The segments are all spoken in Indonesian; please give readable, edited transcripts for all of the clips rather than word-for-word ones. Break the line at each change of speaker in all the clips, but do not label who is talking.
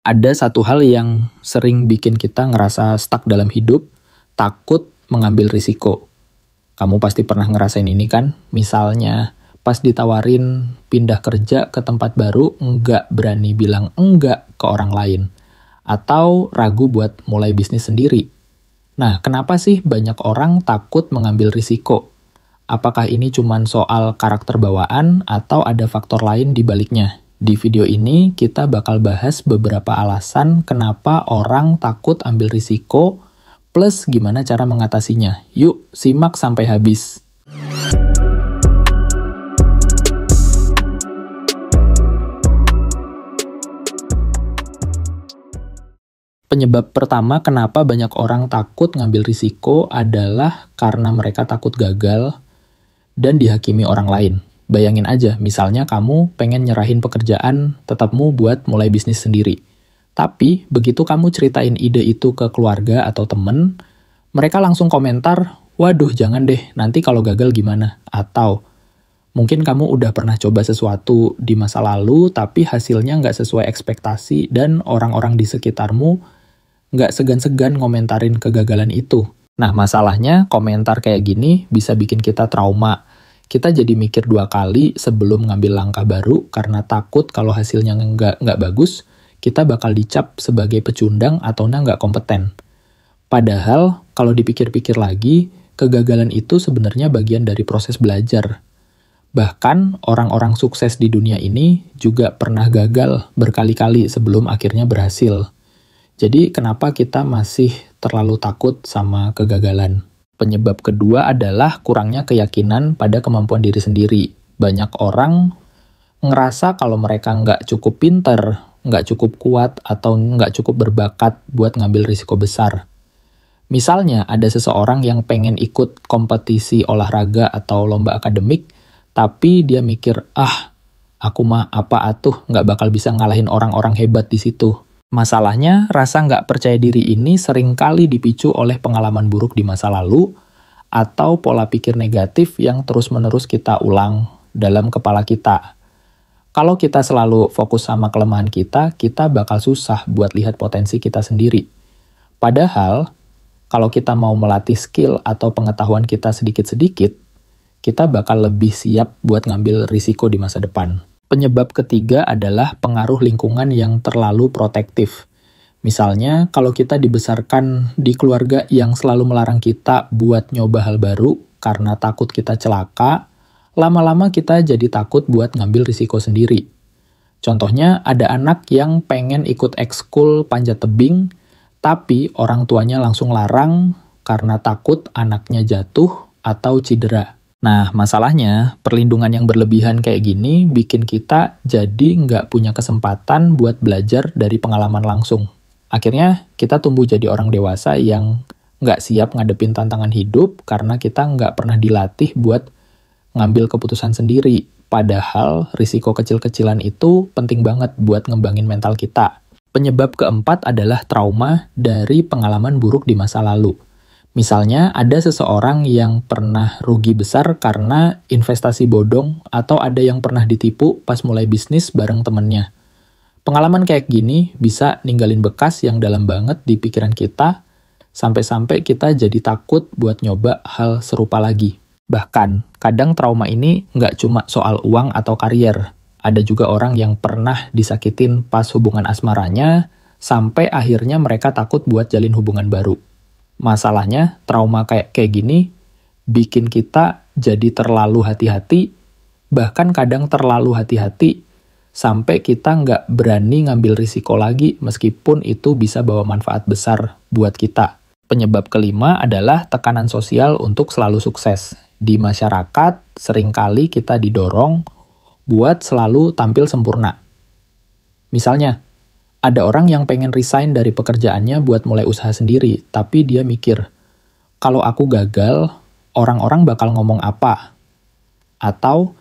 Ada satu hal yang sering bikin kita ngerasa stuck dalam hidup, takut mengambil risiko. Kamu pasti pernah ngerasain ini kan? Misalnya, pas ditawarin pindah kerja ke tempat baru, nggak berani bilang enggak ke orang lain. Atau ragu buat mulai bisnis sendiri. Nah, kenapa sih banyak orang takut mengambil risiko? Apakah ini cuma soal karakter bawaan atau ada faktor lain di baliknya? Di video ini, kita bakal bahas beberapa alasan kenapa orang takut ambil risiko, plus gimana cara mengatasinya. Yuk, simak sampai habis. Penyebab pertama kenapa banyak orang takut ngambil risiko adalah karena mereka takut gagal dan dihakimi orang lain. Bayangin aja, misalnya kamu pengen nyerahin pekerjaan tetapmu buat mulai bisnis sendiri. Tapi, begitu kamu ceritain ide itu ke keluarga atau temen, mereka langsung komentar, waduh jangan deh, nanti kalau gagal gimana? Atau, mungkin kamu udah pernah coba sesuatu di masa lalu, tapi hasilnya nggak sesuai ekspektasi, dan orang-orang di sekitarmu nggak segan-segan ngomentarin kegagalan itu. Nah, masalahnya komentar kayak gini bisa bikin kita trauma. Kita jadi mikir 2 kali sebelum ngambil langkah baru karena takut kalau hasilnya nggak bagus, kita bakal dicap sebagai pecundang atau nggak kompeten. Padahal, kalau dipikir-pikir lagi, kegagalan itu sebenarnya bagian dari proses belajar. Bahkan, orang-orang sukses di dunia ini juga pernah gagal berkali-kali sebelum akhirnya berhasil. Jadi, kenapa kita masih terlalu takut sama kegagalan? Penyebab kedua adalah kurangnya keyakinan pada kemampuan diri sendiri. Banyak orang ngerasa kalau mereka nggak cukup pinter, nggak cukup kuat, atau nggak cukup berbakat buat ngambil risiko besar. Misalnya, ada seseorang yang pengen ikut kompetisi olahraga atau lomba akademik, tapi dia mikir, aku mah apa atuh nggak bakal bisa ngalahin orang-orang hebat di situ. Masalahnya, rasa nggak percaya diri ini seringkali dipicu oleh pengalaman buruk di masa lalu atau pola pikir negatif yang terus-menerus kita ulang dalam kepala kita. Kalau kita selalu fokus sama kelemahan kita bakal susah buat lihat potensi kita sendiri. Padahal, kalau kita mau melatih skill atau pengetahuan kita sedikit-sedikit, kita bakal lebih siap buat ngambil risiko di masa depan. Penyebab ketiga adalah pengaruh lingkungan yang terlalu protektif. Misalnya, kalau kita dibesarkan di keluarga yang selalu melarang kita buat nyoba hal baru karena takut kita celaka, lama-lama kita jadi takut buat ngambil risiko sendiri. Contohnya, ada anak yang pengen ikut ekskul panjat tebing, tapi orang tuanya langsung larang karena takut anaknya jatuh atau cedera. Nah, masalahnya, perlindungan yang berlebihan kayak gini bikin kita jadi nggak punya kesempatan buat belajar dari pengalaman langsung. Akhirnya, kita tumbuh jadi orang dewasa yang nggak siap ngadepin tantangan hidup karena kita nggak pernah dilatih buat ngambil keputusan sendiri. Padahal, risiko kecil-kecilan itu penting banget buat ngembangin mental kita. Penyebab keempat adalah trauma dari pengalaman buruk di masa lalu. Misalnya, ada seseorang yang pernah rugi besar karena investasi bodong atau ada yang pernah ditipu pas mulai bisnis bareng temennya. Pengalaman kayak gini bisa ninggalin bekas yang dalam banget di pikiran kita, sampai-sampai kita jadi takut buat nyoba hal serupa lagi. Bahkan, kadang trauma ini nggak cuma soal uang atau karier. Ada juga orang yang pernah disakitin pas hubungan asmaranya, sampai akhirnya mereka takut buat jalin hubungan baru. Masalahnya, trauma kayak gini bikin kita jadi terlalu hati-hati, bahkan kadang terlalu hati-hati, sampai kita nggak berani ngambil risiko lagi meskipun itu bisa bawa manfaat besar buat kita. Penyebab kelima adalah tekanan sosial untuk selalu sukses. Di masyarakat, seringkali kita didorong buat selalu tampil sempurna. Misalnya, ada orang yang pengen resign dari pekerjaannya buat mulai usaha sendiri, tapi dia mikir, kalau aku gagal, orang-orang bakal ngomong apa? Atau,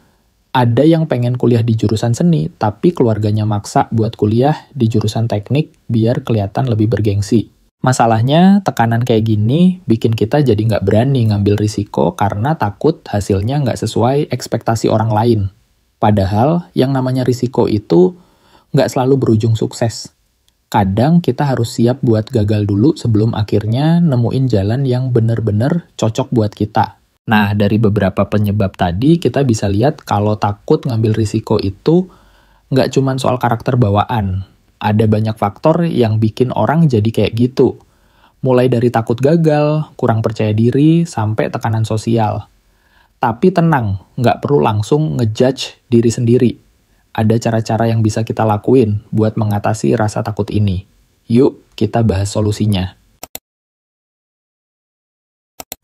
ada yang pengen kuliah di jurusan seni, tapi keluarganya maksa buat kuliah di jurusan teknik biar kelihatan lebih bergengsi. Masalahnya, tekanan kayak gini bikin kita jadi nggak berani ngambil risiko karena takut hasilnya nggak sesuai ekspektasi orang lain. Padahal, yang namanya risiko itu nggak selalu berujung sukses. Kadang kita harus siap buat gagal dulu sebelum akhirnya nemuin jalan yang bener-bener cocok buat kita. Nah, dari beberapa penyebab tadi, kita bisa lihat kalau takut ngambil risiko itu nggak cuma soal karakter bawaan. Ada banyak faktor yang bikin orang jadi kayak gitu. Mulai dari takut gagal, kurang percaya diri, sampai tekanan sosial. Tapi tenang, nggak perlu langsung ngejudge diri sendiri. Ada cara-cara yang bisa kita lakuin buat mengatasi rasa takut ini. Yuk, kita bahas solusinya.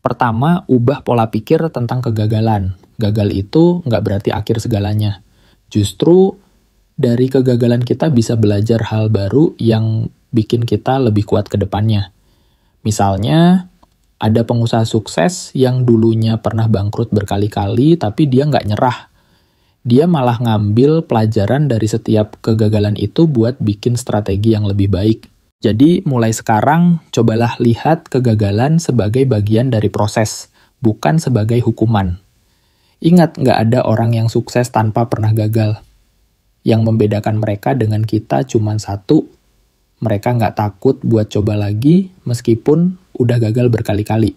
Pertama, ubah pola pikir tentang kegagalan. Gagal itu nggak berarti akhir segalanya. Justru, dari kegagalan kita bisa belajar hal baru yang bikin kita lebih kuat ke depannya. Misalnya, ada pengusaha sukses yang dulunya pernah bangkrut berkali-kali, tapi dia nggak nyerah. Dia malah ngambil pelajaran dari setiap kegagalan itu buat bikin strategi yang lebih baik. Jadi, mulai sekarang, cobalah lihat kegagalan sebagai bagian dari proses, bukan sebagai hukuman. Ingat, nggak ada orang yang sukses tanpa pernah gagal. Yang membedakan mereka dengan kita cuma satu, mereka nggak takut buat coba lagi meskipun udah gagal berkali-kali.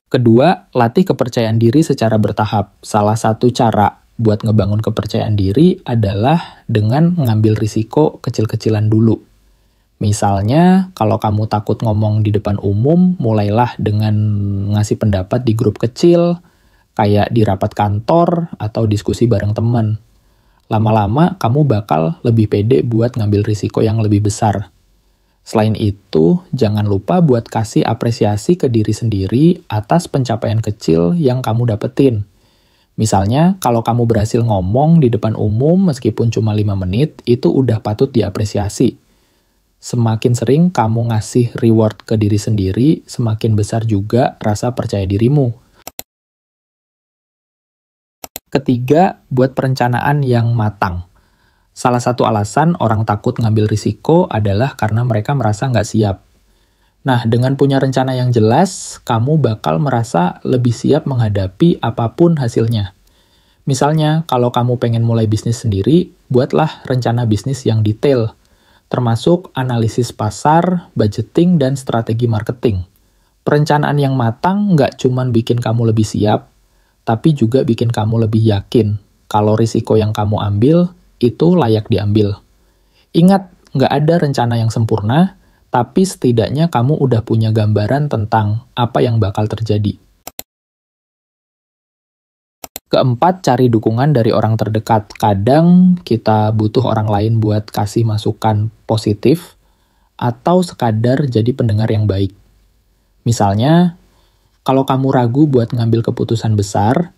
Kedua, latih kepercayaan diri secara bertahap. Salah satu cara buat ngebangun kepercayaan diri adalah dengan mengambil risiko kecil-kecilan dulu. Misalnya, kalau kamu takut ngomong di depan umum, mulailah dengan ngasih pendapat di grup kecil, kayak di rapat kantor atau diskusi bareng teman. Lama-lama, kamu bakal lebih pede buat ngambil risiko yang lebih besar. Selain itu, jangan lupa buat kasih apresiasi ke diri sendiri atas pencapaian kecil yang kamu dapetin. Misalnya, kalau kamu berhasil ngomong di depan umum meskipun cuma 5 menit, itu udah patut diapresiasi. Semakin sering kamu ngasih reward ke diri sendiri, semakin besar juga rasa percaya dirimu. Ketiga, buat perencanaan yang matang. Salah satu alasan orang takut ngambil risiko adalah karena mereka merasa nggak siap. Nah, dengan punya rencana yang jelas, kamu bakal merasa lebih siap menghadapi apapun hasilnya. Misalnya, kalau kamu pengen mulai bisnis sendiri, buatlah rencana bisnis yang detail, termasuk analisis pasar, budgeting, dan strategi marketing. Perencanaan yang matang nggak cuma bikin kamu lebih siap, tapi juga bikin kamu lebih yakin kalau risiko yang kamu ambil itu layak diambil. Ingat, nggak ada rencana yang sempurna, tapi setidaknya kamu udah punya gambaran tentang apa yang bakal terjadi. Keempat, cari dukungan dari orang terdekat. Kadang kita butuh orang lain buat kasih masukan positif, atau sekadar jadi pendengar yang baik. Misalnya, kalau kamu ragu buat ngambil keputusan besar,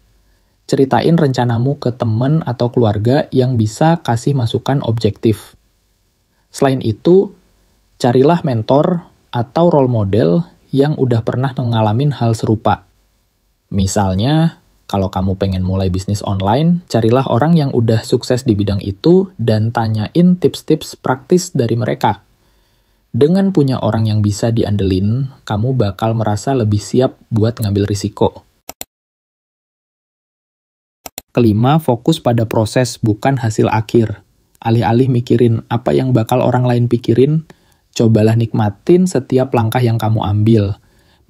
ceritain rencanamu ke teman atau keluarga yang bisa kasih masukan objektif. Selain itu, carilah mentor atau role model yang udah pernah ngalamin hal serupa. Misalnya, kalau kamu pengen mulai bisnis online, carilah orang yang udah sukses di bidang itu dan tanyain tips-tips praktis dari mereka. Dengan punya orang yang bisa diandelin, kamu bakal merasa lebih siap buat ngambil risiko. Kelima, fokus pada proses, bukan hasil akhir. Alih-alih mikirin apa yang bakal orang lain pikirin, cobalah nikmatin setiap langkah yang kamu ambil.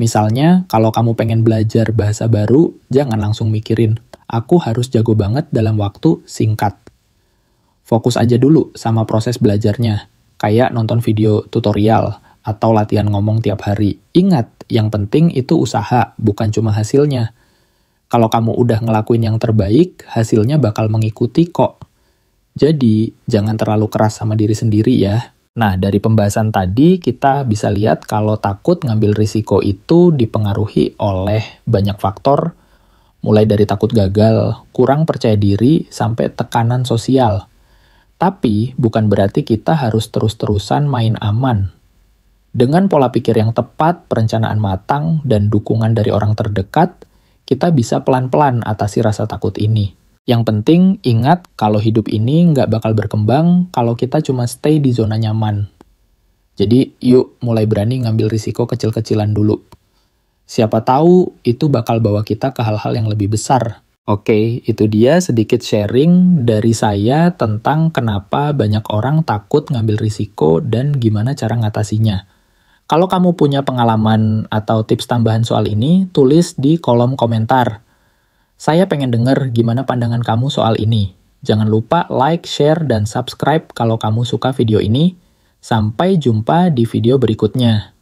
Misalnya, kalau kamu pengen belajar bahasa baru, jangan langsung mikirin, aku harus jago banget dalam waktu singkat. Fokus aja dulu sama proses belajarnya, kayak nonton video tutorial atau latihan ngomong tiap hari. Ingat, yang penting itu usaha, bukan cuma hasilnya. Kalau kamu udah ngelakuin yang terbaik, hasilnya bakal mengikuti kok. Jadi, jangan terlalu keras sama diri sendiri ya. Nah, dari pembahasan tadi, kita bisa lihat kalau takut ngambil risiko itu dipengaruhi oleh banyak faktor, mulai dari takut gagal, kurang percaya diri, sampai tekanan sosial. Tapi, bukan berarti kita harus terus-terusan main aman. Dengan pola pikir yang tepat, perencanaan matang, dan dukungan dari orang terdekat, kita bisa pelan-pelan atasi rasa takut ini. Yang penting, ingat kalau hidup ini nggak bakal berkembang kalau kita cuma stay di zona nyaman. Jadi, yuk mulai berani ngambil risiko kecil-kecilan dulu. Siapa tahu itu bakal bawa kita ke hal-hal yang lebih besar. Oke, itu dia sedikit sharing dari saya tentang kenapa banyak orang takut ngambil risiko dan gimana cara ngatasinya. Kalau kamu punya pengalaman atau tips tambahan soal ini, tulis di kolom komentar. Saya pengen denger gimana pandangan kamu soal ini. Jangan lupa like, share, dan subscribe kalau kamu suka video ini. Sampai jumpa di video berikutnya.